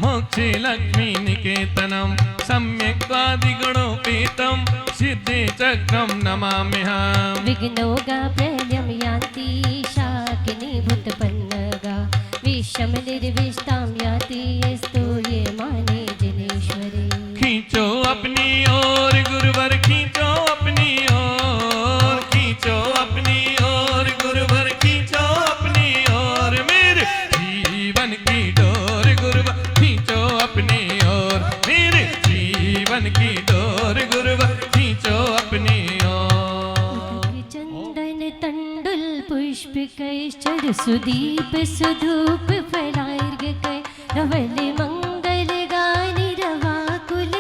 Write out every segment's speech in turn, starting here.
मोक्षे लक्ष्मी निकेतनम सम्यक्त्वादिगुणोपेतम सिद्धि चक्रम नमाम्यहम्। विघ्नोगा प्रलयं यान्ति शाकिनी भूतपन्नगा विषम निर्विष्टां याति यस्तु ये माने जनेश्वरी। खींचो अपनी ओर गुरुवर खींचो अपनी ओर, खींचो अपनी ओर गुरुवर खींचो अपनी ओर, मेरे जीवन की डोर गुरुवर खींचो अपनी ओर, मेरे जीवन की डोर गुरुवर खींचो अपनी ओर। चंदन तंडुल पुष्प कैश्चर सुदीप सुधूप फलार्घ कै रवल मंगल गानि रवाकुल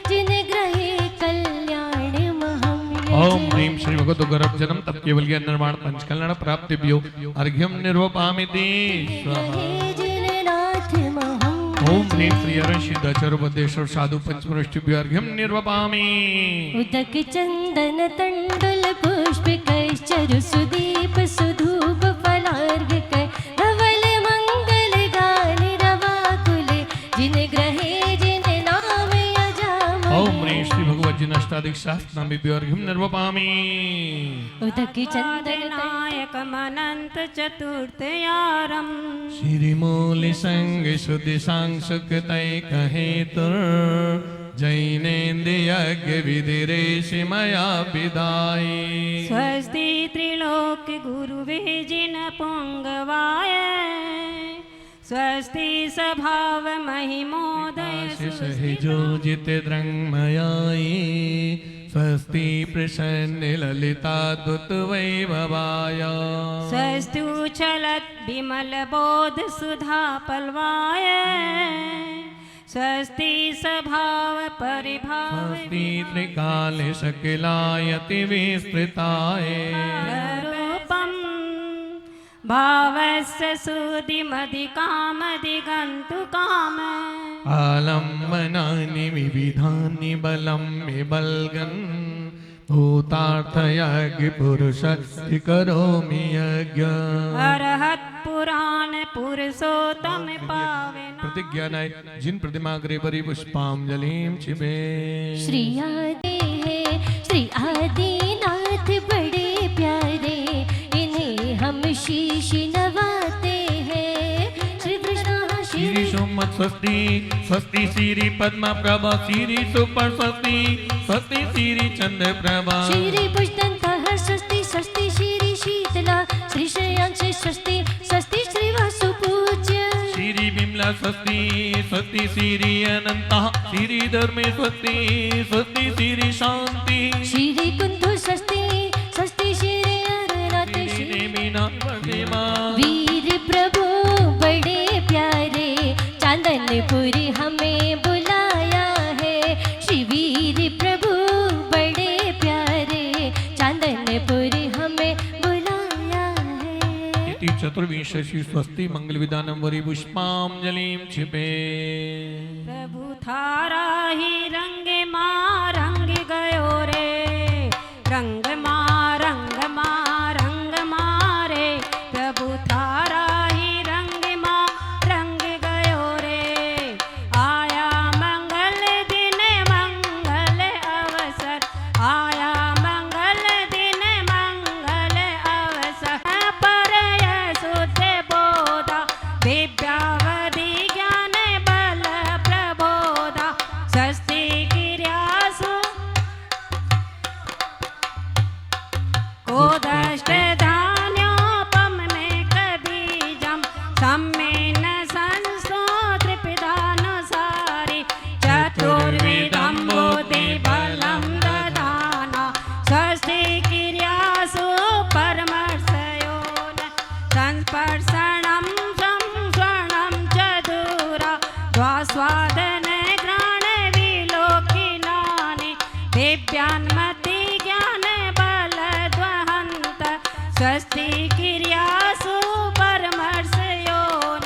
जिन ग्रहे कल्याण महम। ओम ह्रीं श्री भगवतो गर्भ जन्म तप केवल ज्ञान निर्माण पंच कल्याण प्राप्तिभ्यो अर्घ्यम निर्वपामि ते स्वाहा। ओम ह्रीं श्री अरुण सिद्धाचार्य उपदेश्वर साधु पंचमनुष्टिभ्यो अर्घ्यम निर्वपामि। उदक चंदन तंडुल पुष्प कैश्चर सुदीप सुधूप फलार्घ कै रवल मंगल गानि रवाकुल जिन ग्रहे जिन नाम यजाम। ओम ह्रीं श्री भगवत जिन अष्टाधिक सहस्रनामेभ्यो अर्घ्यम निर्वपामि। उदक चंदन नायक मनंत चतुर्थयारम श्री मूल संग शुद्धि सांसुक तय कहेतुर जैनेन्द्र यज्ञ विधि ऋषि मया विदाई। स्वस्ति त्रिलोक गुरुवे जिन पुंगवाय स्वस्ति स्वभाव महिमोदय सहिजो जित द्रंगमयाई स्वस्ति प्रसन्न ललिता दुत वैभवाय। स्वस्तु चलत विमल बोध सुधा पलवाय स्वस्ति स्वभाव परिभाव स्वस्ति त्रिकाल सकलायति विस्तृताय रूपम भावस्य सुधिमधिकामधिगन्तुकाम आलम्बनानि विविधानि बलं विबल्गन् भूतार्थयज्ञ पुरुषस्य करोमि यज्ञ। अरहत पुराण पुरुषोत्तम पावन प्रतिज्ञा नाय जिन प्रतिमा ग्रे परि पुष्पांजलिं छिबे। श्री आदि है श्री आदिनाथ बड़े प्यारे इन्हें हम शीश नवाते हैं। श्री कृष्ण श्री सोमत स्वस्ति स्वस्ति श्री पद्मा प्रभा श्री सुपर स्वस्ति स्वस्ति श्री चंद्र प्रभा श्री पुष्टंतः स्वस्ति स्वस्ति श्री शीतला श्री श्रेयांश स्वस्ति स्वस्ति श्री वासुपूज्य श्री विमला स्वस्ति स्वस्ति श्री अनंता श्री धर्मे स्वस्ति स्वस्ति श्री शांति श्री कुंदु स्वस्ति स्वस्ति श्री अरनाथ श्री मीना प्रतिमा। वीर प्रभु बड़े प्यारे चांदनपुरी हमें बुलाया है। श्री वीर प्रभु बड़े प्यारे चांदनपुरी हमें बुलाया है। इति चतुर्विंशति स्वस्ति मंगल विधानम वरि पुष्पांजलिं छिबे। प्रभु थारा ही रंग मां रंग गयो रे रंग मां रंग मारे प्रभु थारा ही रंग मां रंग गयो रे। आया मंगल दिन मंगल अवसर आया मंगल दिन मंगल अवसर पर शुद्ध बोधा दिव्यावधि ज्ञान बल प्रबोधा स्वस्ति गिर्यासु को दष्ट धान्योपम में कबीजम सम्मेन संस्तो त्रिपिदानुसारी चतुर्विधं बोधि बलं दधाना स्वस्ति गिर्यासु परमर्शयोन संस्पर्शनं संस्वरणं च दूरा द्वास्वादन घ्राण विलोकिनानि दिव्यान्मति ज्ञान बल द्वहन्त स्वस्ति गिर्यासु परमर्शयोन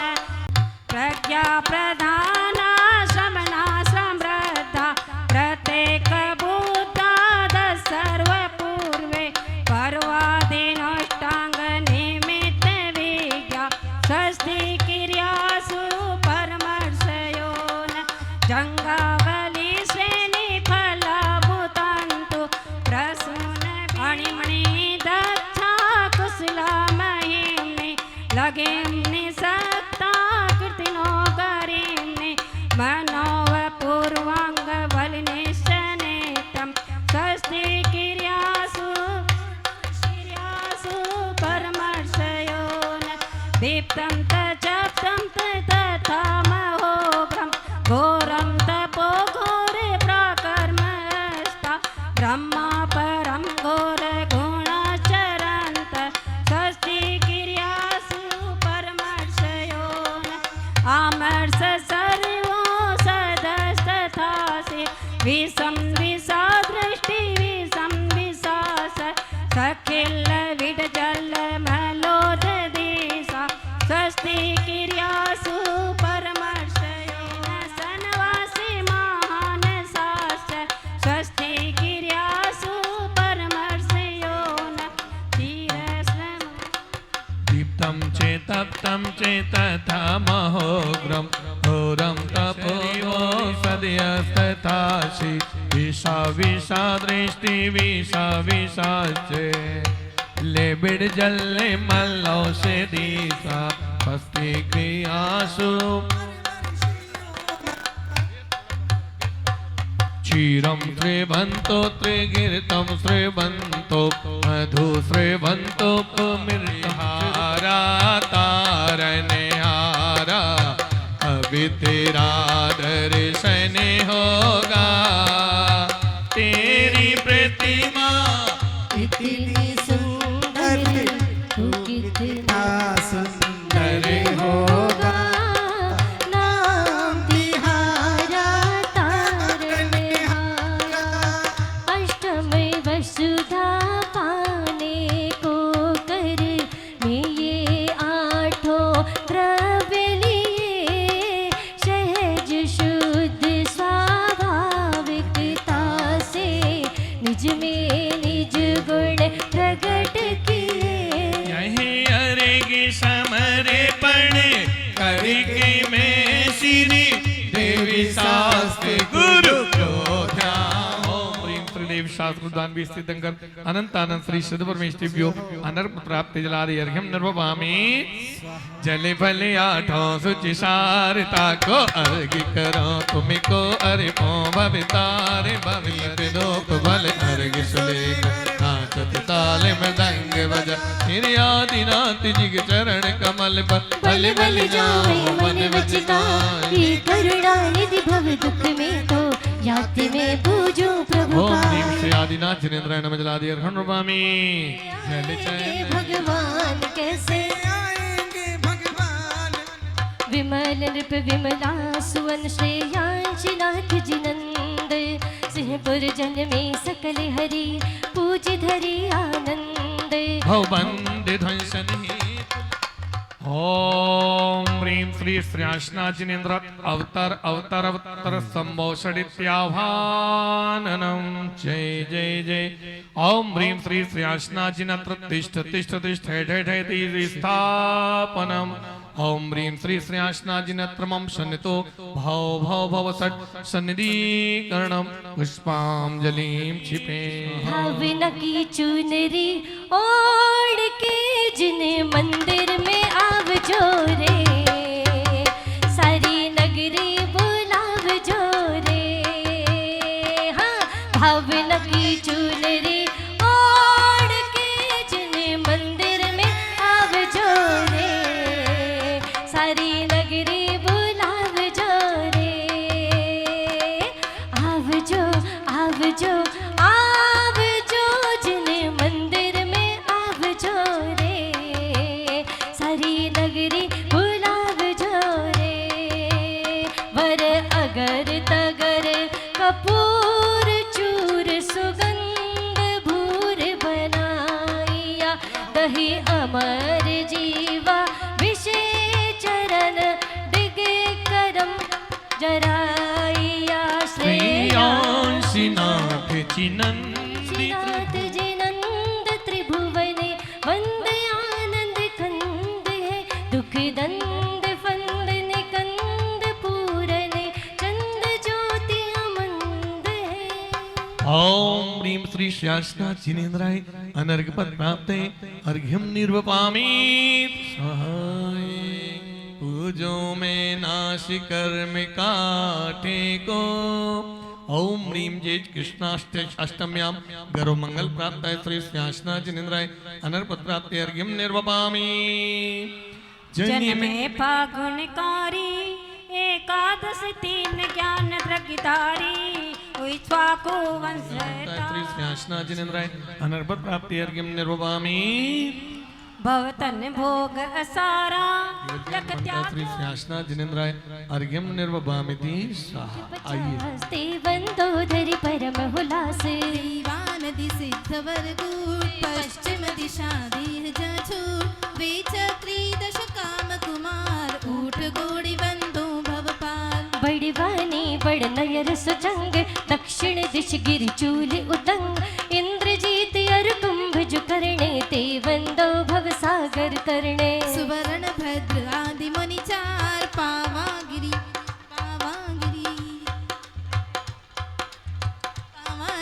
प्रज्ञा प्रधाना श्रमणा समृद्धा प्रत्येक बुद्धा सर्व पूर्वे पर्वादिनोष्टांग निमित्त विज्ञा स्वस्ति गिर्यासु परमर्शयोन। विषम विषा दृष्टि विषम विषा सखिल विडजल मलोद दिशा स्वस्ति क्रियासु परमर्शयेन सन्वासि महान शास्त्र स्वस्ति क्रियासु परमर्शयोन धीरस्वम दीप्तं चेतप्तं चेतथा महोग्रं घोरं तपोयो सदयस्तथासि विषा विषा दृष्टि विषा विषाचे ले बिड़ जल्ले मल्लो से दीसा स्वस्ति क्रियासु क्षीरं श्रीवन्तो त्रिगीर्तं श्रीवन्तो मधु श्रीवन्तो मिर्हारा तारनेहारा अभी तेरा दर्शन होगा तेरी प्रतिमा इतनी सुंदर तू कितना सुंदर होगा नाम तिहारा तारनहारा अष्टमी वसुधा पाने को कर में ये आठों द्रव्य लिए सहज शुद्ध स्वाभाविकता से निज में निज गुण प्रकट किए यही अरेगी समर्पण करके मैं श्री देवी शास्त्र गुरु को ध्यान ओम ह्रीं श्रीदेवी शास्त्र दान भी स्थित अनंत आनंद श्री सिद्ध परमेष्टिभ्यो अनर्प प्राप्ति जलादि अर्घ्यम निर्वपामि जले भले आठों सुचि सारता को अर्घ करो तुमको अरे पो भवितारे भवित दोप भल अर्घ सुलेख नाचत ताले मृदंग बजा श्री आदिनाथ जी के चरण कमल पर भले भले जाओ मन वचिका ये करुणा निधि भव दुख में तो याति में पूजो प्रभु ओम का ह्रीं श्री आदिनाथ जिनेन्द्राय नमः जलादि अर्घ्यम निर्वपामि जल चैन भगवान कैसे आएंगे भगवान विमल नृप विमला सुवन श्रेयांश नाथ जिनंद सिंहपुर जन में सकल हरि पूज धरि आनंद भव बंदे ध्वंसन ही ओम ह्रीं श्री श्रीयाशना जिनेन्द्र अवतार अवतार अवतार संभोषडित्याह्वाननं जय जय जय ओम ह्रीं श्री श्रीयाशना जिनेन्द्र तिष्ठ तिष्ठ तिष्ठ ठय ठय ठय स्थापनम् ओम ह्रीं श्री श्रीयाशना जिनेन्द्र मम सन्नितो भव भव भव सट सन्निधिकरणं पुष्पांजलिं क्षिपे भावना की चुनरी ओढ़ के जिन मंदिर में आव जोरे सारी नगरी बुलाव जोरे हाँ भावना की चुनरी ओढ़ के जिन मंदिर में आव जोरे सारी नगरी बुलाव जोरे आव जो आव जो आव जो जिन मंदिर में आव जो रे सारी नगरी बुलाव जो रे वर अगर तगर कपूर चूर सुगंध भूर बनाइया दही अमर जीवा विषय चरण डिग करम जराइया श्रेयांसिनाथ चिनंदित नाथ जिनंद त्रिभुवने वंद आनंद कंद है दुख दंद फंद निकंद पूरने चंद ज्योति अमंद है ओम ह्रीं श्री श्रीयाशना जिनेन्द्राय अनर्घ पद प्राप्ते अर्घ्यम निर्वपामि सहाय पूजो में नाशि कर्म काटे को ओम ह्रीं जय कृष्णाष्टम्यां गरो मंगल प्राप्त श्री श्रीयाशना जिनेन्द्राय अनर्घ पद प्राप्ते अर्घ्यम निर्वपामि जन में फागुनकारी एकादश तीन ज्ञान द्रगितारी इक्ष्वाकु वंश श्री श्रीयाशना जिनेन्द्राय अनर्घ पद प्राप्ते अर्घ्यम निर्वपामि भवतन भोग असारा लख त्याग श्री श्यासना जिनेन्द्राय अर्घ्यम निर्वभामिति स्वाहा। आइए ते वंदोदरी परम हुलास नदी सिद्धवर गूढ़ पश्चिम दिशा दीह जछूट द्विचक्री दश काम कुमार ऊठ गोड़ी बंदो भवपाल बड़वानी बड़ नयर सुजंग दक्षिण दिश गिर चूल उदंग इंद्रजीत अर कुंभज करणे ते वंदो भव सागर तरणे सुवर्ण भद्र आदि मुनि चार पावागिरी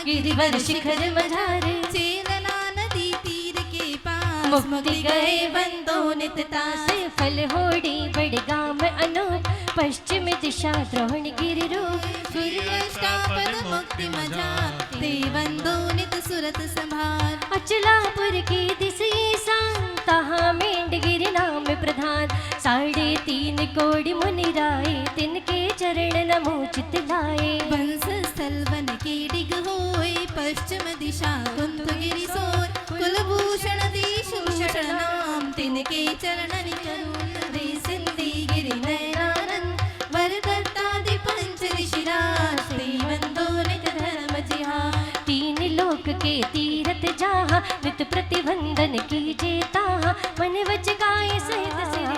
गिरिवर शिखर मझारे चेलना नदी तीर के पास मुक्ति गए बंदो नितता से फल होड़ी बड़ गाम अनूप पश्चिम दिशा द्रोण गिरि रूप सूर्याष्टापद मुक्ति मजार ते वंदो नित सुरत संभार अचलापुर की दिस ईशान तहाँ मेंढगिरि नाम प्रधान 3.5 कोടി मुनि राय तिनके चरण नमो चित लाए वंश स्थल वन के डिग होय पश्चिम दिशा कुंतगिरि सोय कुलभूषण देशभूषण नाम तिनके चरणन करुण रे सिंधी गिरि नयनानंद वरदत्तादि पंच ऋषिराज ते वंदो नित धर्म जिहार 3 लोक के तीरथ जहाँ नित प्रतिबंधन कीजे ताहाँ मन वच गाय सहित सिर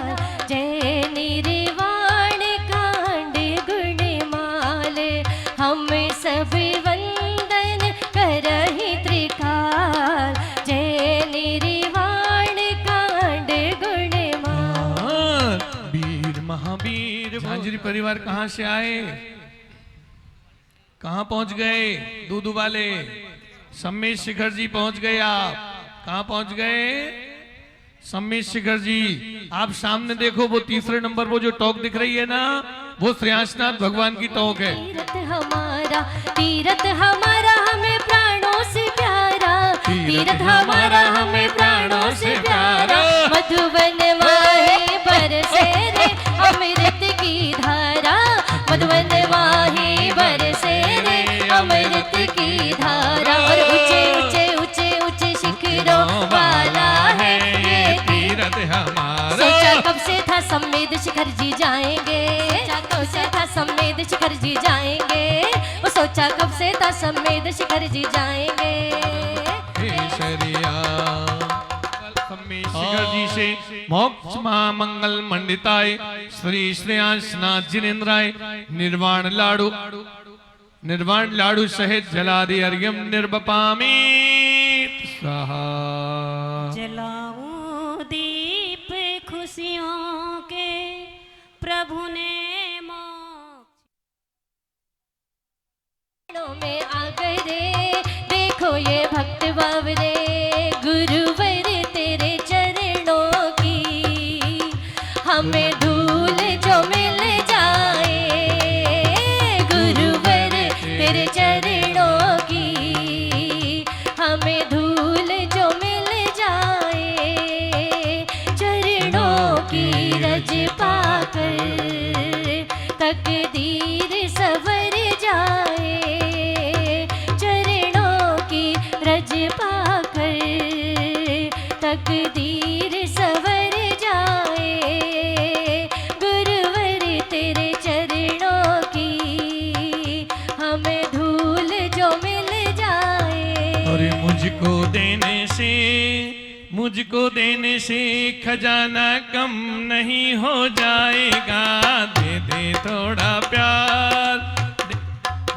जय निर्वाण कांड गुण माल हम सब वंदन करहि त्रिकाल जय निर्वाण कांड गुण माल। वीर महावीर झांझरी परिवार कहाँ से आए, कहाँ पहुंच गए? दूध वाले सम्मेद शिखर जी पहुंच गए। आप कहाँ पहुंच गए? सम्मेद शिखर जी। आप सामने देखो, वो तीसरे नंबर वो जो टॉक दिख रही है ना, वो श्रेयांशनाथ भगवान की टॉक है। तीरथ हमारा हमें प्राणों से प्यारा तीरथ हमारा हमें प्राणों से प्यारा मधुबन माहे बरसे रे अमृत की धारा मधुबन माहे बरसे रे अमृत की धारा और ऊंचे ऊंचे ऊंचे ऊंचे शिखरों वाला है ये तीरथ हमारा। सोचा कब से था सम्मेद शिखर जी जाएंगे कब से था सम्मेद शिखर जी जाएंगे वो सोचा कब से था सम्मेद शिखर जी जाएंगे सम्मेद शिखर जी से मोक्ष महामंगल मंडिताय श्री श्रेयांशनाथ जिनेन्द्राय निर्वाण लाडू सहित जलादि अर्घ्यम निर्वपामि स्वाहा। जलाऊं दीप खुशियों के प्रभु ने में आ गए रे देखो ये भक्त बावरे गुरुवर तेरे चरणों की हमें धूल जो मिल जाए गुरुवर तेरे चरणों की हमें धूल जो मिल जाए चरणों की रज पाकर तकदीर सवर जाए रज पाकर तकदीर सवर जाए गुरुवर तेरे चरणों की हमें धूल जो मिल जाए। और मुझको देने से खजाना कम नहीं हो जाएगा। दे दे थोड़ा प्यार।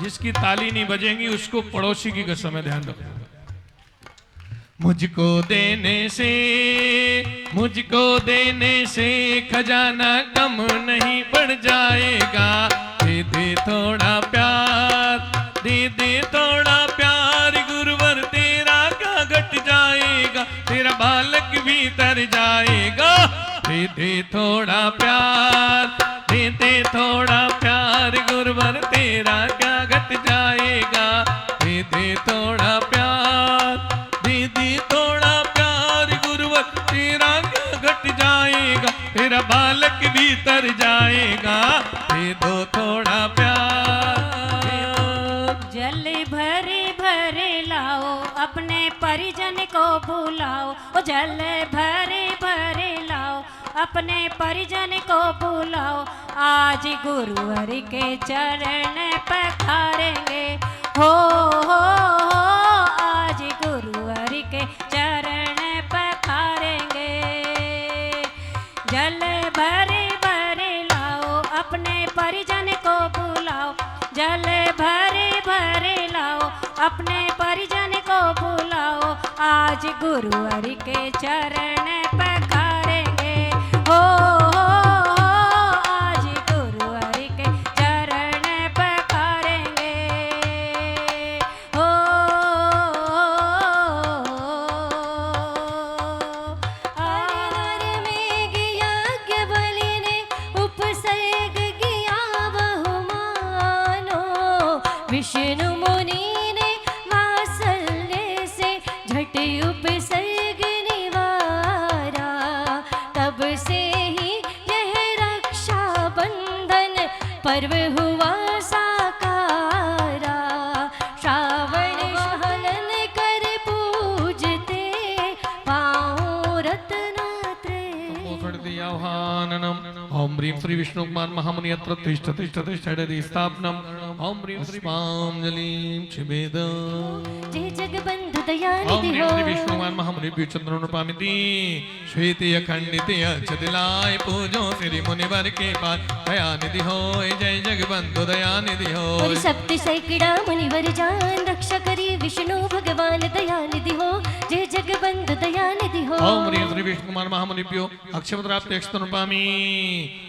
जिसकी ताली नहीं बजेंगी उसको पड़ोसी की कसम है, ध्यान रखो। मुझको देने से खजाना कम नहीं बढ़ जाएगा। दे दे थोड़ा प्यार, दे दे थोड़ा प्यार गुरुवर तेरा क्या घट जाएगा, तेरा बालक भी तर जाएगा। दे दे थोड़ा प्यार, दे दे थोड़ा प्यार गुरुवर तेरा क्या घट जाएगा। दे दे थोड़ा प्यार, दे दे थोड़ा प्यार गुरुवर तेरा क्या घट जाएगा, तेरा बालक भी तर जाएगा। दे दो थोड़ा प्यार। जल भरे भरे लाओ अपने पर परिजन को बुलाओ, ओ जल भरे भरे लाओ, अपने परिजन को बुलाओ, आज गुरुवर के चरण पखारेंगे, हो आज गुरुवर के चरण पखारेंगे। जल भरे भरे लाओ, अपने परिजन को बुलाओ, जल भरे भरे लाओ, अपने परिजन को बुलाओ, आज गुरुवर के चरण पखारेंगे, हो आज गुरुवर के चरण पखारेंगे, हो हर में यज्ञ बलि ने उपसर्ग किया बहुमानो, विष्णु मुनि ने वात्सल्य से झट उपसर्ग निवारा, तब से ही यह रक्षा बंधन पर्व हुआ साकारा। श्रावण हनन कर पूजते पाँव रत्नात्रे। आह्वाननम ओम ह्रीं श्री विष्णु कुमार महामुनि अत्र तिष्ठ तिष्ठ तिष्ठति स्थापनम ओम ह्रीं पुष्पांजलिं क्षिपेद। जय जगबंधु ओम दयानिधि ह्रीं हो, श्री विष्णु कुमार महामुनि चंद्रोनुपामिति श्वेते अखंडिते अक्षदिलाय पूजो श्री मुनिवर के पास दयानिधि हो। जय जगबंधु दयानिधि हो। और सप्त सैकड़ा मुनिवर जान रक्षा करी विष्णु भगवान दयानिधि हो। जय जगबंधु दयानिधि हो। ओम ह्रीं श्री विष्णु कुमार महामुनिभ्यो अक्षमद्राप्ते अक्षतनुपामि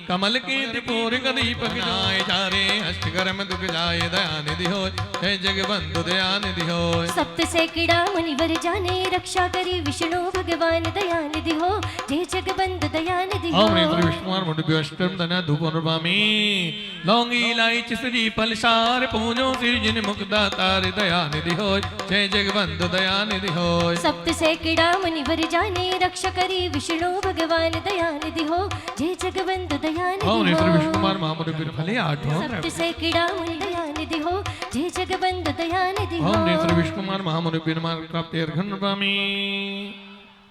कमल के त्रिपुर दीपक जाय जारे अष्टकर में दुख जाय दयानिधि हो। जय जगबंधु दयानिधि हो। सप्त सैकड़ा मुनिवर जाने रक्षा करी विष्णु भगवान दयानिधि हो। जय जगबंधु दयानिधि हो। ओम ह्रीं श्री विष्णु कुमार मुनिभ्यो अष्टम धन धूप अनुपामि लौंगी इलायची श्री फलसार पूजो श्री जिन मुक्तातार दयानिधि हो। जय जगबंधु दयानिधि हो। सप्त सैकड़ा मुनिवर जाने रक्षा करी विष्णु भगवान दयानिधि हो। जय जगबंधु दयानिधि ओम ह्रीं श्री विष्णु हो। कुमार महामुनिभ्यो फले आठों सप्त सैकड़ा मुनि दयानिधि हो। जय जगबंधु दयानिधि हो। ओम ह्रीं श्री विष्णु कुमार महामुनिभ्यो नमः प्राप्त अर्घ्य अनुपामि।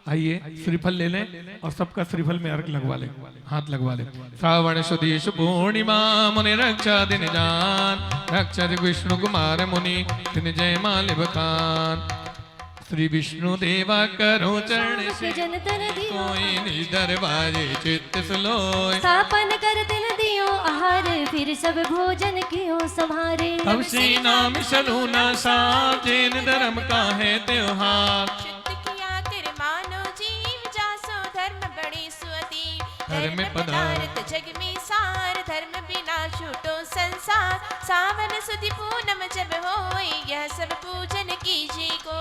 आइए श्रीफल ले लें और सबका श्रीफल में अर्घ लगवा लें, हाथ लगवा लें। श्रावण सुदीश पूर्णिमा मुनि रक्षा दिन जान रक्षा विष्णु कुमार मुनि दिन जय माल बखान। श्री विष्णु देवा करो चरण से जन तन दियो कोई निधर बाजे चित्त सुलोय। स्थापन कर दिन दियो आहार फिर सब भोजन कियो संहारे। तब श्री नाम सलूना सा जैन धर्म का है त्योहार। शुद्ध किया कर मानो जीव जासो धर्म बड़ी सुअति। धर्म पदार्थ जग में सार धर्म बिना छूटो संसार। सावन सुधि पूनम जब होए यह सब पूजन कीजिए को।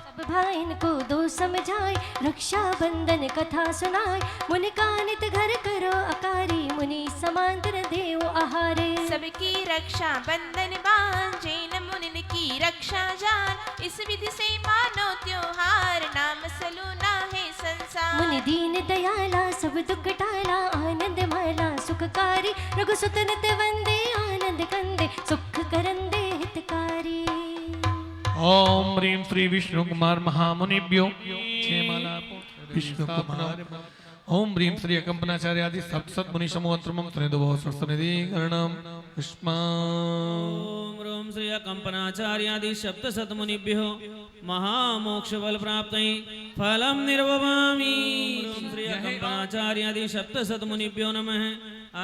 सब भाइन को दो समझाए रक्षा बंधन कथा सुनाए। मुनि का नित घर करो अकारी मुनि समांतर देव आहारे। सबकी रक्षा बंधन बांध जैन मुनि की रक्षा जान। इस विधि से मानो त्योहार नाम सलूना है संसार। मुनि दीन दयाला सब दुख टाला आनंद माला सुखकारी। रघुसुत नित वंदे आनंद कंदे सुख करंदे हितकारी। ओम ह्रीं श्री विष्णु कुमार महामुनिभ्यो क्षेमाला विष्णु कुमार। ओम ह्रीं श्री अकंपनाचार्य आदि सप्त मुनि समूहत्रमं त्रिदुभो सरस्वती गणम पुष्पा। ओम रोम श्री कंपनाचार्यादि सप्त मुनिभ्यो महामोक्ष बल प्राप्त फलम निर्ववामि। ओम श्री कंपनाचार्यादि सप्त मुनिभ्यो नमः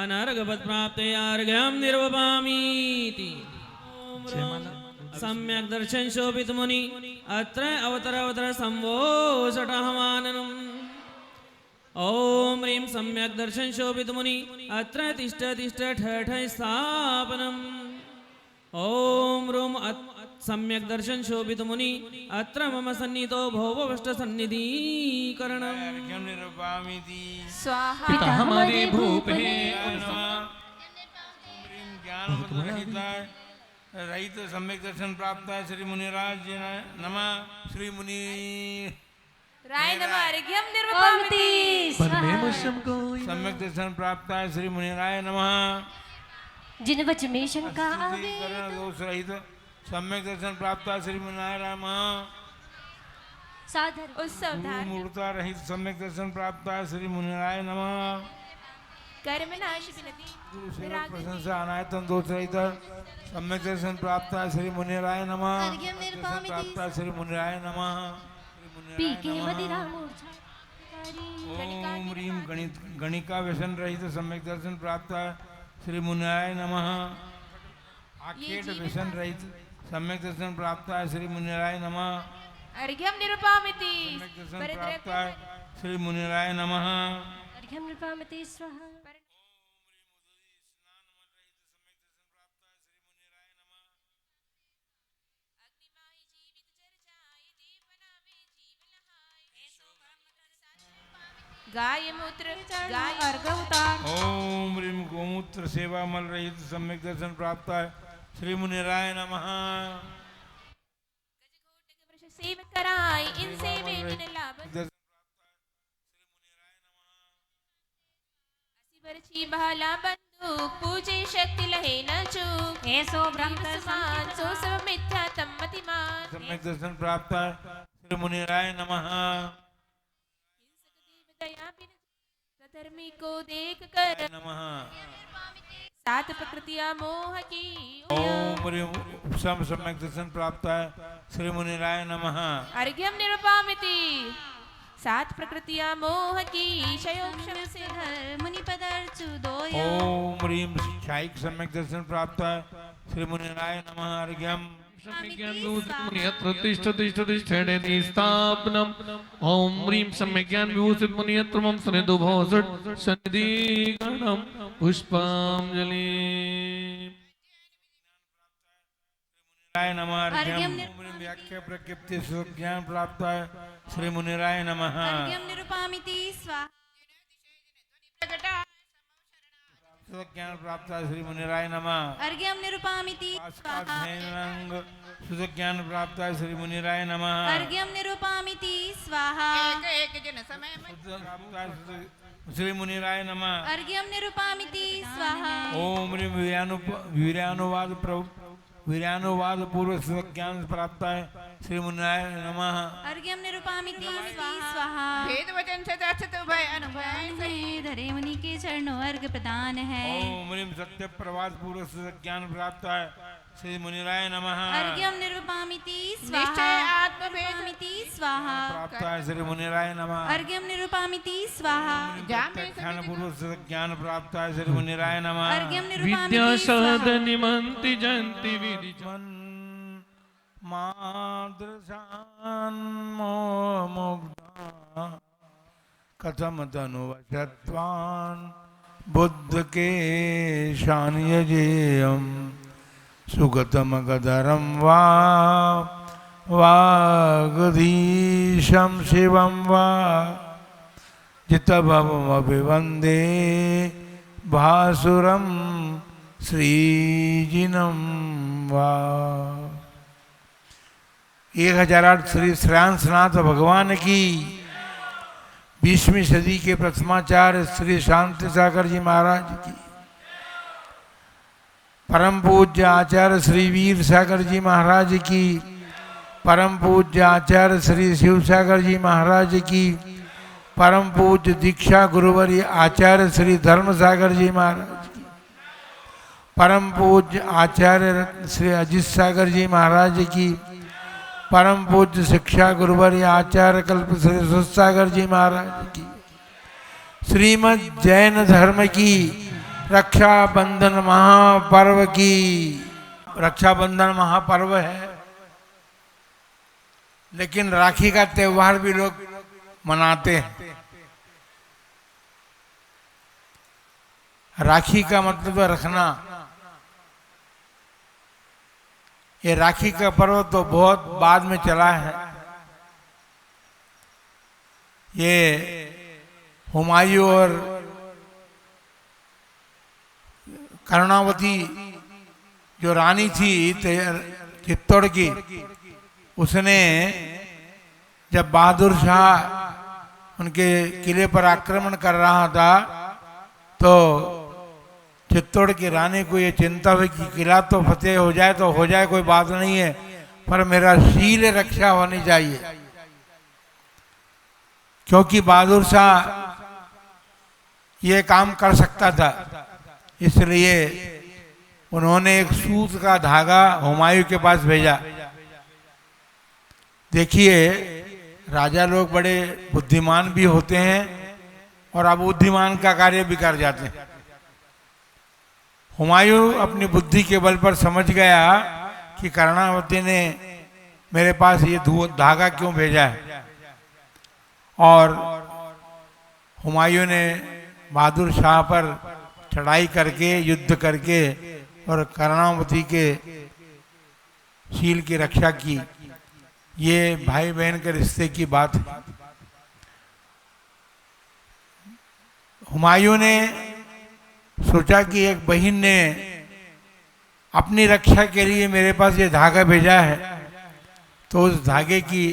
अनर्घपद प्राप्त अर्घ्यम निर्ववामि। ओम सम्यक दर्शन शोभित मुनि अत्र अवतर अवतर संवोषटहमाननम्। ओम ह्रीं सम्यक दर्शन शोभित मुनि अत्र तिष्ठ तिष्ठ ठठ स्थापनम्। ओम रूम सम्यक दर्शन शोभित मुनि अत्र मम सन्निधो भोवष्ट सन्निधीकरणम्। स्वाहा पिता हमारे भूप है रहित सम्यक दर्शन प्राप्त है श्री मुनिराज जी नमः। श्री मुनि राय नमः अर्घ्यम ओम निर्वपामिति। पर में मुशम कोई सम्यक दर्शन प्राप्त है श्री मुनिराय नमः। जिन वच में शंका आवे करण दोष रहित सम्यक दर्शन प्राप्त है श्री मुनिराय नमः। साधर उत्सव धार मूर्ता रहित सम्यक दर्शन प्राप्त है श्री मुनिराय नमः। कर्म नाश विनती गुरु सेवा विराग प्रशंसा अनायतन दोष रहित सम्यक दर्शन प्राप्त है श्री मुनिराय नमः। अर्घ्यं दर्शन निर्पामिति प्राप्त है श्री मुनिराय नमः। पी के मदिरा मूर्छा ओम ह्रीम गणिका व्यसन रहित सम्यक दर्शन प्राप्त है श्री मुनिराय नमः। आखेट व्यसन रहित सम्यक दर्शन प्राप्त है श्री मुनिराय नमः। अर्घ्यम निरुपामिति सम्यक दर्शन प्राप्त है श्री मुनिराय नमः। अर्घ्यं नृपामिति स्वाहा गाय मूत्र गाय अर्घ उतार ओम ह्रीम गोमूत्र सेवा मल रहित सम्यक दर्शन प्राप्त है श्री मुनिराय नमः। सेव कराई इनसे वे मिल लाभ बरछी बहाला बंदूक पूजे शक्ति लहे न चूक ऐसो ब्रह्म समान सो सब मिथ्या तम्मतिमान सम्यक दर्शन प्राप्त है श्री मुनिराय नमः। दया बिन धर्मी को देख कर नमः। सात प्रकृतियां मोह की ओम ह्रीम उपशम सम्यक दर्शन प्राप्त है श्री मुनिराय नमः। अर्घ्यम निरुपामिति सात प्रकृतियां मोह की क्षयोक्षम से धर मुनि पदर्चुदोय ओम ह्रीम शाइक सम्यक दर्शन प्राप्त है श्री मुनिराय नमः। अर्घ्यम मुनियत्र तिष्ठ तिष्ठ तिष्ठेति स्थापनम् ॐ ह्रीं सम्यग्ज्ञान विभूषित मुनियत्र मम सन्निधो भव सन्निधि गणं पुष्पाञ्जलि नमः। अर्घ्यम व्याख्या प्रकृति सुज्ञान प्राप्त है श्री मुनिराय नमः। अर्घ्यं निरुपामिति स्वाहा सुज्ञान प्राप्त है श्री मुनिराय नमः। अर्घ्यं निरुपामिति स्वाहा सुज्ञान प्राप्त है श्री मुनिराय नमः। अर्घ्यं निरुपामिति स्वाहा श्री मुनिराय नमः। अर्घ्यं निरुपामिति स्वाहा ओम ह्रीम वीर्यानुवाद पूर्व सुज्ञान प्राप्त है श्री मुनिराय नमः। अर्घ्यं निरुपामिति स्वाहा भेद वचन सदाचत भय अनुभव धरे मुनि के चरणों अर्घ प्रदान है। ओम ह्रीम सत्य प्रवाद पूर्व सुज्ञान प्राप्त है श्री मुनिराय नमः। अर्घ्यं निरुपामिति निश्चय स्वाहा आत्मभेद स्वाहा प्राप्त है श्री मुनिराय नमः। अर्घ्यं निरुपामिति स्वाहा ध्यान पूर्व ज्ञान प्राप्त है श्री मुनिराय नमः। अर्घ्यं विद्या निरुपामिति सद निमन्ति जन्ति विधि मादृशान् मुग्धा कथम तनुवशत्वान् बुद्ध के शान्यजेयम् सुगतम गदरं वा वागधीशं शिवं वा जितभवमभिवन्दे भासुरं श्रीजिनं वा। 1008 श्री श्रेयांसनाथ भगवान की 20वीं सदी के प्रथमाचार्य श्री शांति सागर जी महाराज की परम पूज्य आचार्य श्री वीर सागर जी महाराज की परम पूज्य आचार्य श्री शिव सागर जी महाराज की परम पूज्य दीक्षा गुरुवर्य आचार्य श्री धर्म सागर जी महाराज की परम पूज्य आचार्य श्री अजित सागर जी महाराज की परम पूज्य शिक्षा गुरुवर्य आचार्य कल्प श्री सुसागर जी महाराज की श्रीमद् जैन धर्म की रक्षाबंधन महापर्व की रक्षाबंधन महापर्व है, लेकिन राखी का त्योहार भी लोग मनाते हैं। राखी का मतलब है रखना। ये राखी का पर्व तो बहुत बाद में चला है। ये हुमायूं और कर्णावती जो रानी थी चित्तौड़ की, उसने जब बहादुर शाह उनके किले पर आक्रमण कर रहा था तो चित्तौड़ की रानी को ये चिंता हुई कि किला तो फतेह हो जाए तो हो जाए, कोई बात नहीं है, पर मेरा शील रक्षा होनी चाहिए। क्योंकि बहादुर शाह ये काम कर सकता था, इसलिए उन्होंने एक सूत का धागा हुमायूं के पास भेजा। देखिए, राजा लोग बड़े बुद्धिमान भी होते हैं और अबुद्धिमान का कार्य भी कर जाते हैं। हुमायूं अपनी बुद्धि के बल पर समझ गया कि कर्णावती ने मेरे पास ये धागा क्यों भेजा है, और हुमायूं ने बहादुर शाह पर चढ़ाई करके, युद्ध करके और कर्णावती के शील की रक्षा की। ये भाई बहन के रिश्ते की बात है। हुमायूं ने सोचा कि एक बहन ने अपनी रक्षा के लिए मेरे पास ये धागा भेजा है, तो उस धागे की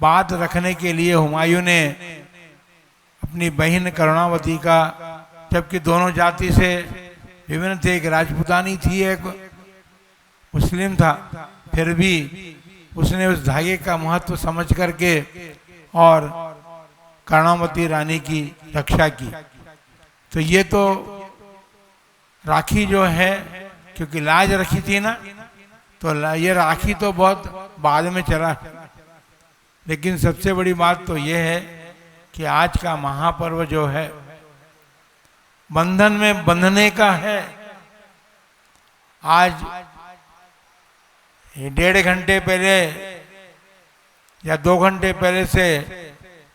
बात रखने के लिए हुमायूं ने अपनी बहन कर्णावती का, जबकि दोनों जाति से विभिन्न थे, एक राजपूतानी थी, एक मुस्लिम था, फिर भी उसने उस धागे का महत्व समझ करके और कर्णावती रानी की रक्षा की। तो ये तो राखी जो है, क्योंकि लाज रखी थी ना, तो ये राखी तो बहुत बाद में चला, लेकिन सबसे बड़ी बात तो ये है कि आज का महापर्व जो है बंधन में बंधने का है। आज 1.5 घंटे पहले या 2 घंटे पहले से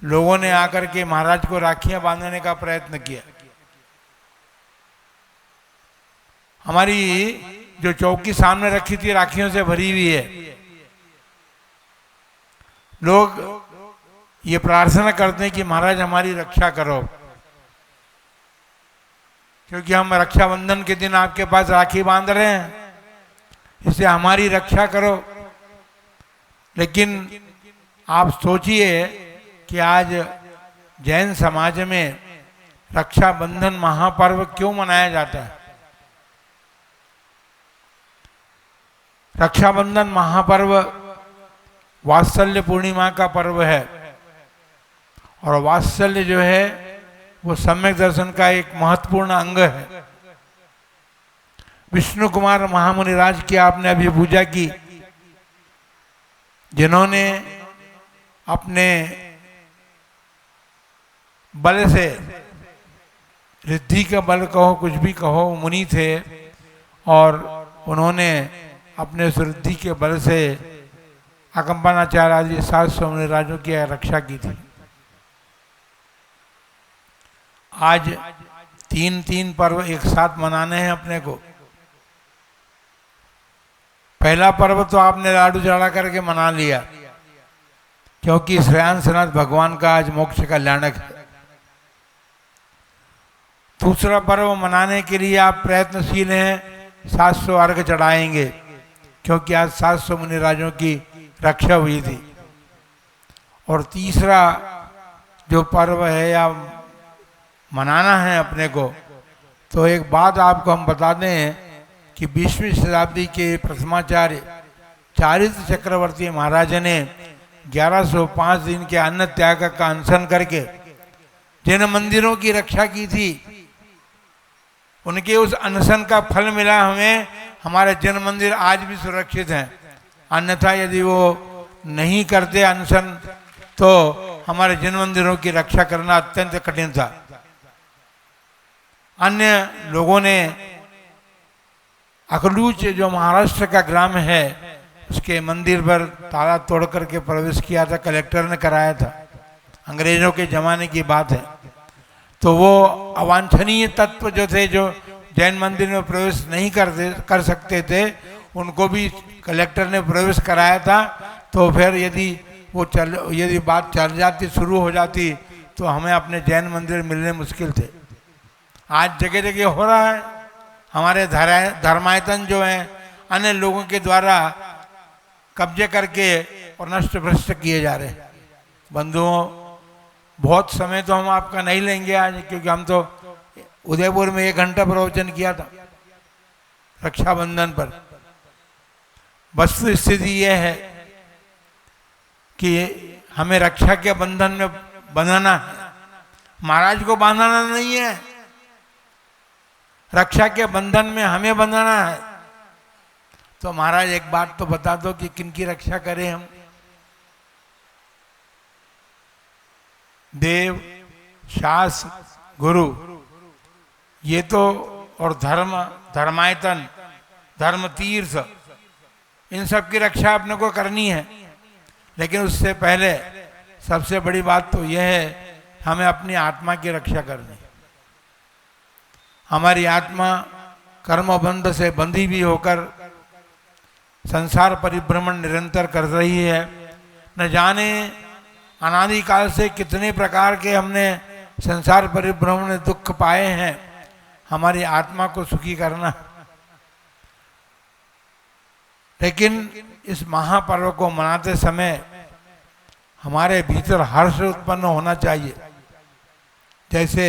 लोगों ने आकर के महाराज को राखियां बांधने का प्रयत्न किया। हमारी जो चौकी सामने रखी थी राखियों से भरी हुई है। लोग ये प्रार्थना करते हैं कि महाराज हमारी रक्षा करो, क्योंकि हम रक्षाबंधन के दिन आपके पास राखी बांध रहे हैं, इससे हमारी रक्षा करो। लेकिन आप सोचिए कि आज जैन समाज में रक्षाबंधन महापर्व क्यों मनाया जाता है। रक्षाबंधन महापर्व वात्सल्य पूर्णिमा का पर्व है, और वात्सल्य जो है वो सम्यक दर्शन का एक महत्वपूर्ण अंग है। विष्णु कुमार महामुनि राज की आपने अभी पूजा की, जिन्होंने अपने बल से, रिद्धि का बल कहो कुछ भी कहो, मुनि थे, और उन्होंने अपने रिद्धि के बल से अकंपनाचार्य आदि 700 मुनि राजों की रक्षा की थी। आज 3 पर्व एक साथ मनाने हैं अपने को। पहला पर्व तो आपने लाडू चढ़ा करके मना लिया, क्योंकि श्रेयांसनाथ भगवान का आज मोक्ष कल्याणक है। दूसरा पर्व मनाने के लिए आप प्रयत्नशील हैं, 700 अर्घ चढ़ाएंगे, क्योंकि आज 700 मुनि राजों की रक्षा हुई थी। और तीसरा जो पर्व है या मनाना है अपने को, तो एक बात आपको हम बता दें कि 20वीं शताब्दी के प्रथमाचार्य चारित्र चक्रवर्ती महाराज ने 1105 दिन के अन्न त्याग का अनशन करके जिन मंदिरों की रक्षा की थी, उनके उस अनशन का फल मिला हमें। हमारे जैन मंदिर आज भी सुरक्षित हैं, अन्यथा यदि वो नहीं करते अनशन तो हमारे जैन मंदिरों की रक्षा करना अत्यंत कठिन था। अन्य लोगों ने अकलूच जो महाराष्ट्र का ग्राम है, उसके मंदिर पर ताला तोड़ करके प्रवेश किया था, कलेक्टर ने कराया था, अंग्रेजों के जमाने की बात है। तो वो अवांछनीय तत्व जो थे, जो जैन मंदिर में प्रवेश नहीं कर सकते थे, उनको भी कलेक्टर ने प्रवेश कराया था। तो फिर यदि बात चल जाती, शुरू हो जाती, तो हमें अपने जैन मंदिर मिलने मुश्किल थे। आज जगह जगह हो रहा है, हमारे धर्मायतन जो हैं अन्य लोगों के द्वारा कब्जे करके और नष्ट भ्रष्ट किए जा रहे हैं। बंधुओं, बहुत समय तो हम आपका नहीं लेंगे आज, क्योंकि हम तो उदयपुर में 1 घंटा प्रवचन किया था रक्षाबंधन पर। वस्तु स्थिति यह है कि हमें रक्षा के बंधन में बंधना है, महाराज को बांधना नहीं है। रक्षा के बंधन में हमें बंधना है। तो महाराज एक बात तो बता दो कि किनकी रक्षा करें हम? देव, शास्त्र, गुरु, ये तो, और धर्म, धर्मायतन, धर्म तीर्थ, इन सब की रक्षा अपने को करनी है। लेकिन उससे पहले सबसे बड़ी बात तो यह है, हमें अपनी आत्मा की रक्षा करनी है। हमारी आत्मा कर्म बंध से बंधी भी होकर संसार परिभ्रमण निरंतर कर रही है। न जाने अनादिकाल से कितने प्रकार के हमने संसार परिभ्रमण में दुख पाए हैं। हमारी आत्मा को सुखी करना, लेकिन इस महापर्व को मनाते समय हमारे भीतर हर्ष उत्पन्न होना चाहिए। जैसे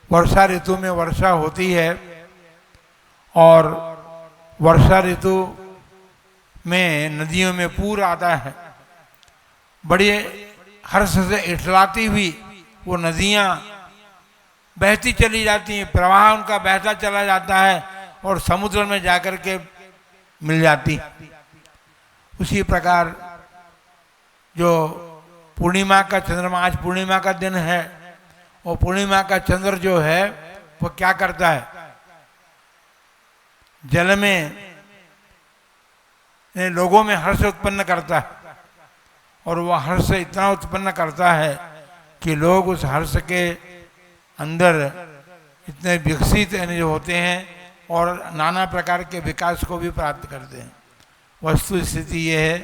वर्षा ऋतु में वर्षा होती है और वर्षा ऋतु में नदियों में पूर आता है, बड़े हर्ष से इठलाती हुई वो नदियाँ बहती चली जाती हैं, प्रवाह उनका बहता चला जाता है और समुद्र में जाकर के मिल जाती। उसी प्रकार जो पूर्णिमा का चंद्रमा, आज पूर्णिमा का दिन है, और पूर्णिमा का चंद्र जो है वो क्या करता है, जल में लोगों में हर्ष उत्पन्न करता है, और वह हर्ष इतना उत्पन्न करता है कि लोग उस हर्ष के अंदर इतने विकसित होते हैं और नाना प्रकार के विकास को भी प्राप्त करते हैं। वस्तु स्थिति ये है,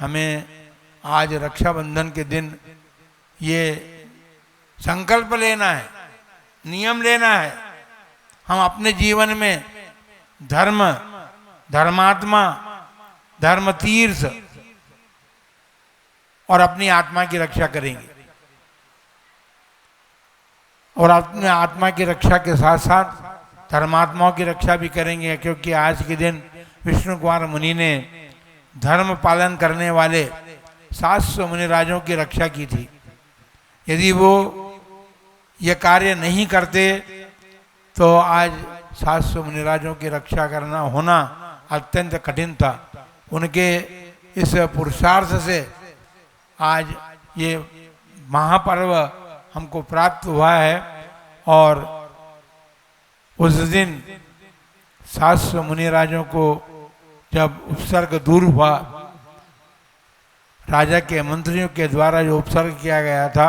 हमें आज रक्षाबंधन के दिन ये संकल्प लेना है, नियम लेना है, हम अपने जीवन में धर्म, धर्मात्मा, धर्म तीर्थ और अपनी आत्मा की रक्षा करेंगे। और अपने आत्मा की रक्षा के साथ साथ धर्मात्माओं की रक्षा भी करेंगे, क्योंकि आज के दिन विष्णु कुमार मुनि ने धर्म पालन करने वाले 700 मुनिराजों की रक्षा की थी। यदि वो ये कार्य नहीं करते तो आज 700 मुनिराजों की रक्षा करना होना अत्यंत कठिन था। उनके इस पुरुषार्थ से आज ये महापर्व हमको प्राप्त हुआ है। और उस दिन 700 मुनिराजों को जब उपसर्ग दूर हुआ, राजा के मंत्रियों के द्वारा जो उपसर्ग किया गया था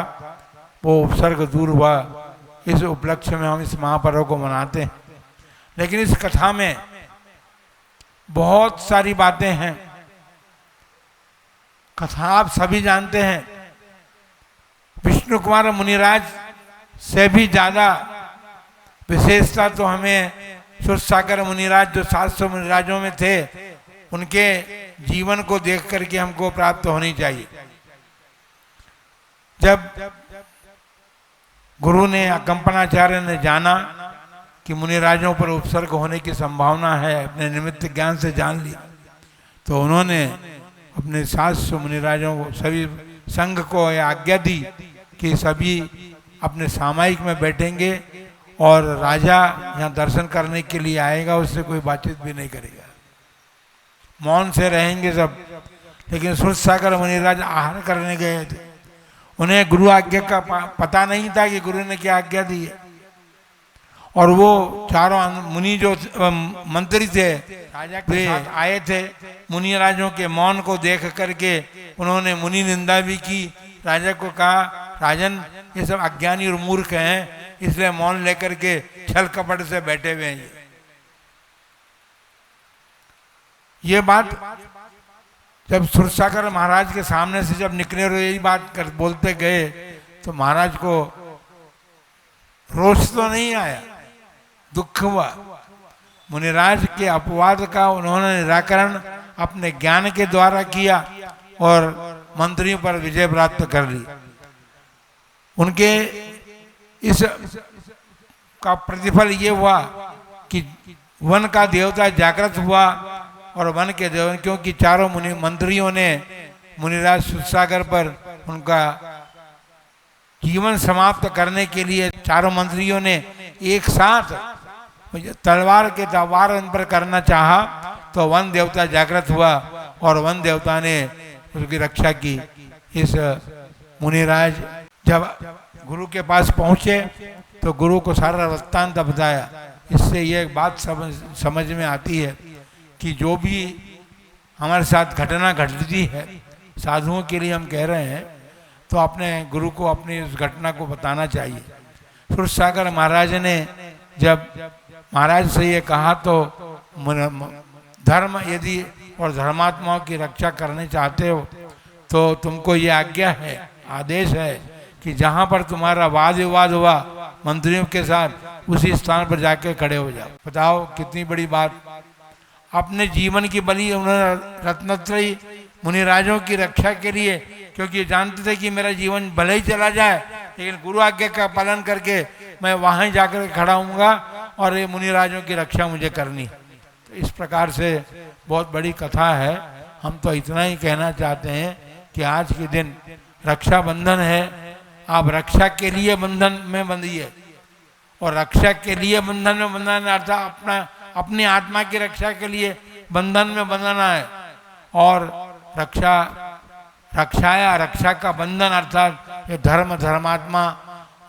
वो उपसर्ग दूर हुआ। इस उपलक्ष्य में हम इस महापर्व को मनाते हैं। लेकिन इस कथा में बहुत सारी बातें हैं। कथा आप सभी जानते हैं, विष्णु कुमार मुनिराज से भी ज्यादा विशेषता तो हमें सुरसागर मुनिराज जो 700 मुनिराजों में थे उनके जीवन को देख करके हमको प्राप्त होनी चाहिए। जब गुरु ने, कंपनाचार्य ने जाना कि मुनिराजों पर उपसर्ग होने की संभावना है, अपने निमित्त ज्ञान से जान लिया, तो उन्होंने अपने 700 मुनिराजों को, सभी संघ को यह आज्ञा दी कि सभी अपने सामायिक में बैठेंगे और राजा यहाँ दर्शन करने के लिए आएगा, उससे कोई बातचीत भी नहीं करेगा, मौन से रहेंगे सब। लेकिन सुरसागर मुनिराज आहार करने गए थे, उन्हें गुरु आज्ञा का पता नहीं था कि गुरु ने क्या आज्ञा दी है। और वो चारों मुनि जो मंत्री थे राजा के साथ आए थे, मुनिराजों के मौन को देख करके उन्होंने मुनि निंदा भी की। राजा को कहा, राजन ये सब अज्ञानी और मूर्ख हैं, इसलिए मौन लेकर के छल कपट से बैठे हुए हैं। ये बात जब सुरसागर महाराज के सामने से जब निकले और यही बात बोलते गए तो महाराज को रोष तो नहीं आया, दुख हुआ। मुनिराज के अपवाद का उन्होंने निराकरण अपने ज्ञान के द्वारा किया और मंत्रियों पर विजय प्राप्त कर ली। उनके इस का प्रतिफल ये हुआ कि वन का देवता जागृत हुआ और वन के देव, क्योंकि चारों मुनि मंत्रियों ने मुनिराज सुरसागर पर उनका जीवन समाप्त करने के लिए चारों मंत्रियों ने एक साथ तलवार के वार उन पर करना चाहा, तो वन देवता जागृत हुआ और वन देवता ने उसकी रक्षा की। इस मुनिराज जब गुरु के पास पहुंचे तो गुरु को सारा वृत्तांत बताया। इससे ये बात समझ में आती है कि जो भी हमारे साथ घटना घटती है, साधुओं के लिए हम कह रहे हैं, तो अपने गुरु को अपनी उस घटना को बताना चाहिए। सूरसागर महाराज ने जब महाराज से ये कहा तो धर्म यदि और धर्मात्माओं की रक्षा करने चाहते हो तो तुमको ये आज्ञा है, आदेश है कि जहाँ पर तुम्हारा वाद विवाद हुआ मंत्रियों के साथ, उसी स्थान पर जाके खड़े हो जाओ। बताओ कितनी बड़ी बात। अपने जीवन की बलि उन्होंने रत्नत्रयी मुनिराजों की रक्षा के लिए, क्योंकि जानते थे कि मेरा जीवन भले ही चला जाए लेकिन गुरु आज्ञा का पालन करके मैं वहाँ ही जाकर खड़ा हूँगा और ये मुनिराजों की रक्षा मुझे करनी। तो इस प्रकार से बहुत बड़ी कथा है। हम तो इतना ही कहना चाहते हैं कि आज के दिन रक्षाबंधन है, आप रक्षा के लिए बंधन में बंधिए, और रक्षा के लिए बंधन में बंधना अर्थात अपनी आत्मा की रक्षा के लिए बंधन में बंधना है। और रक्षा का बंधन अर्थात ये धर्म धर्मात्मा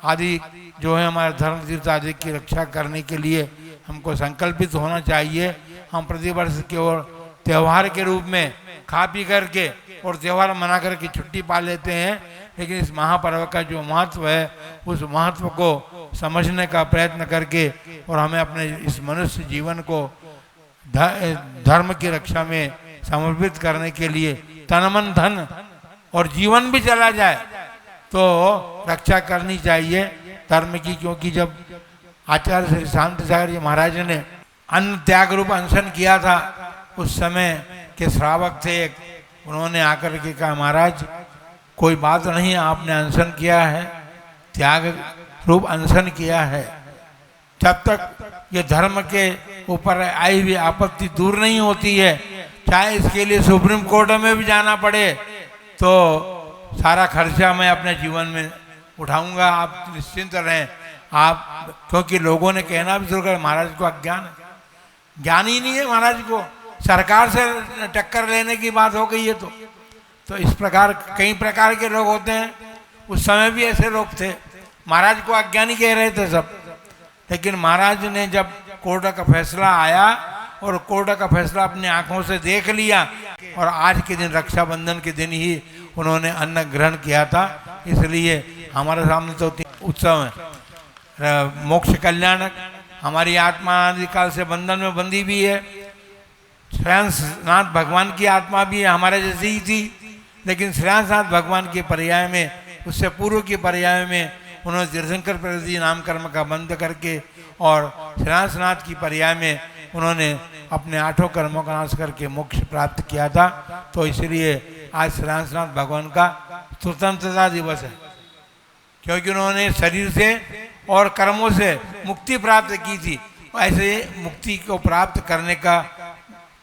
आदि जो है हमारे धर्म तीर्थ आदि की रक्षा करने के लिए हमको संकल्पित होना चाहिए। हम प्रतिवर्ष केवल त्यौहार के रूप में खा पी करके और त्यौहार मना करके छुट्टी पा लेते हैं, लेकिन इस महापर्व का जो महत्व है उस महत्व को समझने का प्रयत्न करके और हमें अपने इस मनुष्य जीवन को धर्म की रक्षा में समर्पित करने के लिए तन मन धन और जीवन भी चला जाए तो रक्षा करनी चाहिए धर्म की। क्योंकि जब आचार्य श्री शांत सागर जी महाराज ने अन्न त्याग रूप अनशन किया था, उस समय के श्रावक थे, उन्होंने आकर के कहा महाराज कोई बात नहीं, आपने अनशन किया है, त्याग रूप अनशन किया है, जब तक ये धर्म के ऊपर आई हुई आपत्ति दूर नहीं होती है, चाहे इसके लिए सुप्रीम कोर्ट में भी जाना पड़े तो सारा खर्चा मैं अपने जीवन में उठाऊंगा, आप निश्चिंत रहें। आप क्योंकि लोगों ने कहना भी शुरू कर महाराज को अज्ञान है, ज्ञान ही नहीं है महाराज को, सरकार से टक्कर लेने की बात हो गई है। तो इस प्रकार कई प्रकार के लोग होते हैं। उस समय भी ऐसे लोग थे, महाराज को अज्ञानी कह रहे थे सब, लेकिन महाराज ने जब कोर्ट का फैसला आया और कोर्ट का फैसला अपनी आंखों से देख लिया और आज के दिन रक्षाबंधन के दिन ही उन्होंने अन्न ग्रहण किया था। इसलिए हमारे सामने तो उत्सव है, मोक्ष कल्याण, हमारी आत्मा आदिकाल से बंधन में बंधी भी है। श्रेयांसनाथ भगवान की आत्मा भी हमारे जैसी ही थी, लेकिन श्रेयांसनाथ भगवान के पर्याय में, उससे पूर्व के पर्याय में उन्होंने तीर्थंकर प्रति नाम कर्म का बंद करके और श्रेयांसनाथ की पर्याय में उन्होंने अपने 8 कर्मों का नाश करके मोक्ष प्राप्त किया था। तो इसलिए आज श्रेयांसनाथ भगवान का स्वतंत्रता दिवस है, क्योंकि उन्होंने शरीर से और कर्मों से मुक्ति प्राप्त की थी। ऐसे मुक्ति को प्राप्त करने का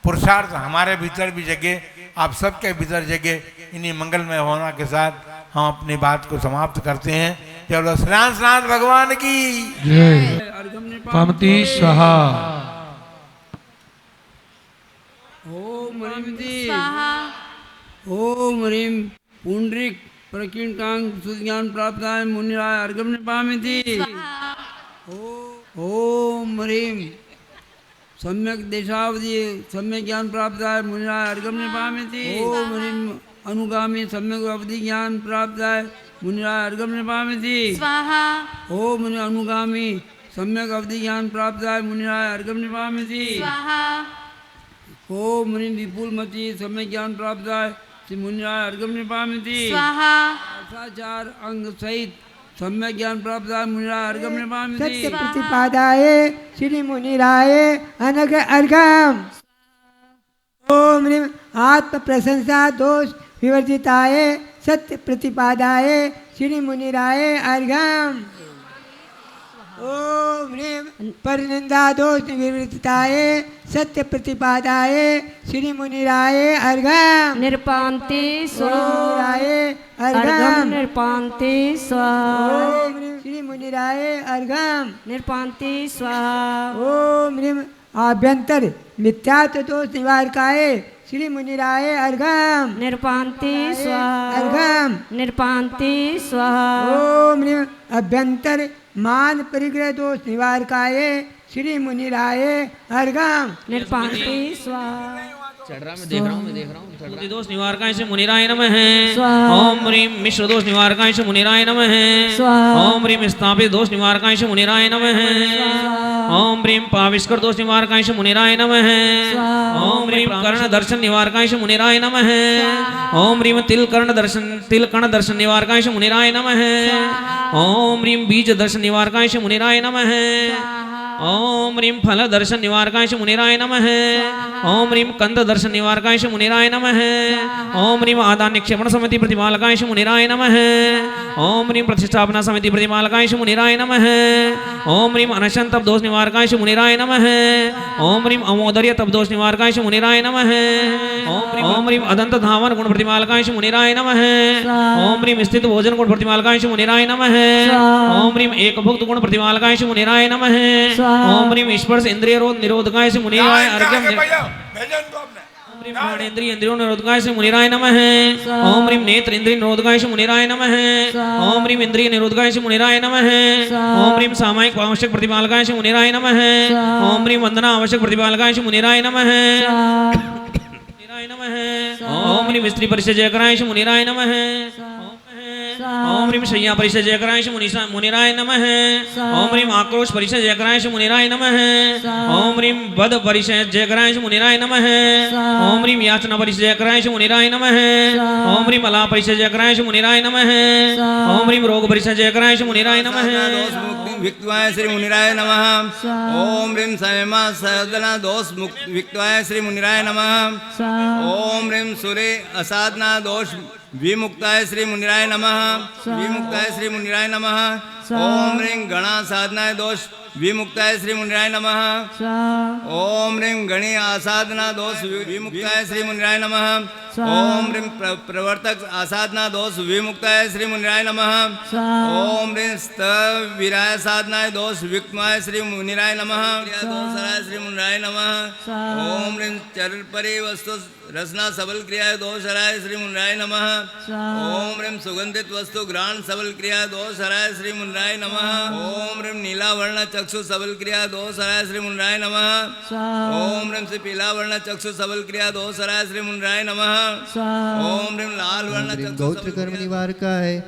पुरुषार्थ हमारे भीतर भी जगे, आप सबके भीतर जगे। इन्हीं मंगलमय होना के साथ हम अपनी बात को समाप्त करते हैं। चलो श्रेयांसनाथ भगवान की जय। पंक्ति स्वाहा। ओम ह्रीं स्वाहा। ओम ह्रीं पुंडरीक प्रकीर्णकांग सुज्ञान प्राप्ताय मुनिराय अर्घ्यं निपामिति। ओम ह्रीं सम्यक देशावधि सम्यक ज्ञान प्राप्ताय मुनिराय अर्घ्यं निपामिति। ओम ह्रीं अनुगामी सम्यक अवधि ज्ञान प्राप्ताय मुनिराय अर्घ्यं निपामिति। स्वाहा। ओम ह्रीं अनुगामी सम्यक अवधि ज्ञान प्राप्ताय मुनिराय अर्घ्यं निपामिति। स्वाहा। ओम ह्रीं विपुलमति सम्यक ज्ञान प्राप्ताय श्री मुनिराय अर्घ्यं निपामिति। स्वाहा। आचार अंग सहित सम्यक ज्ञान प्राप्ताय मुनिराय अर्घ्यं निपामिति। सत्य प्रतिपादाय श्री मुनिराय अनघ अर्घ्यम्। ओम ह्रीं आत्म प्रशंसा दोष विवर्जिताय सत्य प्रतिपादाय श्री मुनिराय अर्घ्यम्। ओम ह्रीं परनिंदा दोष निवृत्ताय सत्य प्रतिपादाय श्री मुनिराय अर्घम निरपान्ते मुनिराय अर्घम अर्घम निरपान्ते स्वाहा ओम ह्रीं श्री मुनिराय अर्घम निरपान्ते स्वाहा ओम ह्रीं आभ्यंतर मिथ्यात्व दोष निवारकाय श्री मुनिराय अर्घम निरपान्ते स्वाहा अर्घम निरपान्ते स्वाहा ओम ह्रीं अभ्यंतर मान परिग्रह दोष निवारकाय श्री मुनिराय अर्घम निरपान्ते स्वाहा बुद्धि दोष निवारकाय से मुनिराय नमः स्वाहा। ओम ह्रीं मिश्र दोष निवारकाय से मुनिराय नमः स्वाहा। ओम ह्रीं स्थापित दोष निवारकाय से मुनिराय नमः ओम ह्रीं पाविष्कर दोष निवारकाय से मुनिराय नमः ओम ह्रीं कर्ण दर्शन निवारकाय से मुनिराय नमः ओम ह्रीं तिल कर्ण दर्शन निवारकाय से मुनिराय नमः ओम ह्रीं बीज दर्शन निवारकाय से मुनिराय नमः ओम ह्रीं फल दर्शन निवारकाय से मुनिराय नमः ओम ह्रीं कंद दर्शन निवारकाय से मुनिराय नमः ओम ह्रीं आदान निक्षेपण समिति प्रतिपालकाय से मुनिराय नमः ओम ह्रीं प्रतिष्ठापना समिति प्रतिपालकाय से मुनिराय नमः ओम ह्रीं अनशन तप दोष निवारकाय से मुनिराय नमः ओम ह्रीं अमोदर्य तप दोष निवारकाय से मुनिराय नमः ओम ह्रीं अदंत धावन गुण प्रतिपालकाय से मुनिराय नमः ओम ह्रीं स्थित भोजन गुण प्रतिपालकाय से मुनिराय नमः ओम ह्रीं एक भुक्त गुण प्रतिपालकाय से मुनिराय नमः ओम ह्रीं स्पर्श इंद्रिय रोध निरोधकाय से मुनिराय अर्घम ओम ह्रीं प्राणेन्द्रिय इंद्रियों निरोधकाय से मुनिराय नमः ओम ह्रीं नेत्र इंद्रिय निरोधकाय से मुनिराय नमः ओम ह्रीं इंद्रिय निरोधकाय से मुनिराय नमः ओम ह्रीं सामायिक आवश्यक प्रतिपालकाय से मुनिराय नमः ओम ह्रीं वंदना आवश्यक प्रतिपालकाय से मुनिराय नमः ओम ह्रीं स्त्री परिचय जयकराय से मुनिराय नमः ओम ह्रीं शय्या परिचय जयकराय से मुनिराय नमः ओम ह्रीं आक्रोश परिचय जयकराय से मुनिराय नमः ओम ह्रीं बद परिचय जयकराय से मुनिराय नमः ओम ह्रीं याचना परिचय जयकराय से मुनिराय नमः ओम ह्रीं अला परिचय जयकराय से मुनिराय नमः ओम ह्रीं रोग परिचय जयकराय से मुनिराय नमः विक्तवाय श्री मुनिराय नमः ओम ह्रीं संयमा सदना दोष मुक्त विक्तवाय श्री मुनिराय नमः ओम ह्रीं सूर्य असाधना दोष विमुक्ताय श्री मुनिराय नमः विमुक्ताय श्री मुनिराय नमः ओम ह्रीं गणा साधनाय दोष विमुक्ताय श्री मुनिराय नमः ओम ह्रीं गणी आसाधना दोष विमुक्ताय श्री मुनिराय नमः ओम ह्रीं प्रवर्तक आसाधना दोष विमुक्ताय श्री मुनिराय नमः ओम ह्रीं स्त विराय साधनाय दोष विमुक्ताय श्री मुनिराय नमः दोषराय श्री मुनिराय नमः ओम ह्रीं चर परि वस्तु रसना सबल क्रिया दोषराय श्री मुनिराय नमः ओम ह्रीं सुगंधित वस्तु ग्रहण सबल क्रिया दोषराय श्री मुनिराय नमः ओम ह्रीं नीला वर्ण चक्षु सबल क्रिया दोषराय श्री मुनिराय नमः ओम ह्रीं से पीला वर्ण चक्षु सबल क्रिया दोषराय श्री मुनिराय नमः ओम ह्रीं लाल वर्ण चक्षु गौत्र कर्म निवारकाय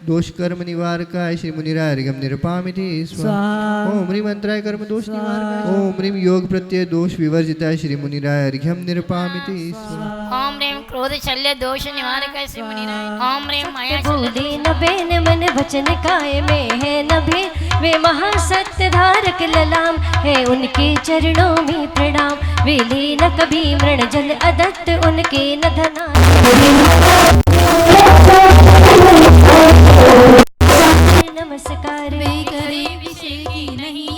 दोष कर्म निवारकाय श्री मुनिराय अर्घम निरपामिति स्वाहा ओम ह्रीं मंत्राय कर्म दोष निवारकाय ओम ह्रीं योग प्रत्यय दोष विवर्जिताय श्री मुनिराय अर्घम निरपामिति स्वाहा ओम ह्रीं क्रोध शल्य दोष निवारकाय श्री मुनिराय ओम ह्रीं माया बोले न बेन मन वचन काय में है न भेद वे महासत्य धारक ललाम है उनके चरणों में प्रणाम वे लीन कभी मृण जल अदत्त उनके न धना नमस्कार वे करे विषय की नहीं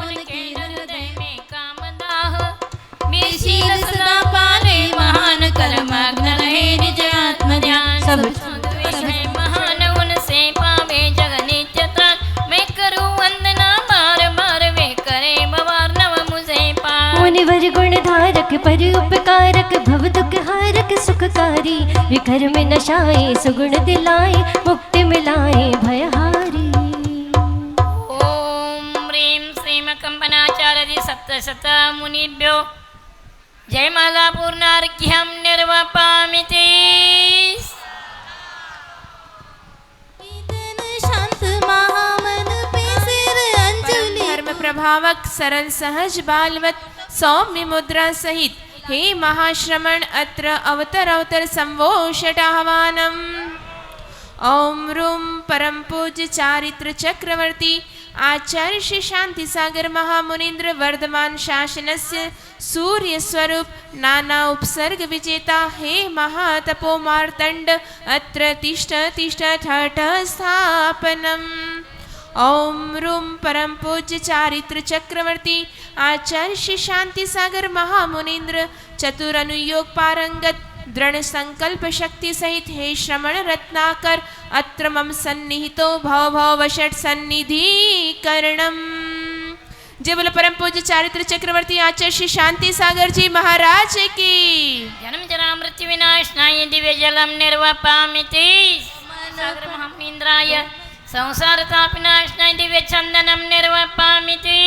उनके हृदय में कामदाह शील सदा पाले महान कर्मग्न रहे निज आत्म ध्यान सब विषय महान उनसे पावे जग नित्य त्राण मैं करूं वंदना बार बार वे करे बवार नव मुझे पार मुनिवर गुण धारक पर उपकारक भव दुख हारक सुखकारी विकर में नशाए सुगुण दिलाए मुक्ति मिलाए भयहारी ओम ह्रीं श्रीम कंपनाचार्य सप्तशत मुनिभ्यो जयमाला पूर्णार्घ्यं निर्वपामिति शांत महामन पे सिर अंजलि धर्म प्रभावक सरल सहज बालवत सौम्य मुद्रा सहित हे महाश्रमण अत्र अवतर अवतर संवोषटाह्वानम् ओम रूम परम पूज्य चारित्र चक्रवर्ती आचार्य श्री शांति सागर महामुनीन्द्र वर्धमान शासनस्य सूर्य स्वरूप नाना उपसर्ग विजेता हे महातपो मार्तंड अत्र तिष्ठ तिष्ठ ठठ स्थापनम् ओम रूम परम पूज्य चारित्र चक्रवर्ती आचार्य श्री शांति सागर महामुनीन्द्र चतुर अनुयोग पारंगत दृढ़ संकल्प शक्ति सहित हे श्रमण रत्नाकर अत्र मम सन्निहितो भव भव वषट सन्निधि करणम। जय बोलो परम पूज्य चारित्र चक्रवर्ती आचार्य श्री शांति सागर जी महाराज की। जन्म जरा मृत्यु विनाशनाय दिव्य जलम निर्वापामिति सागर महामुनीन्द्राय संसार तापनाशनाय दिव्य चंदनम निर्वापामिति।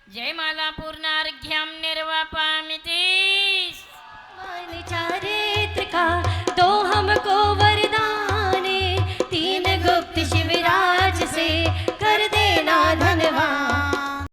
जय माला पूर्णार्घ्यम निर्वापामिति।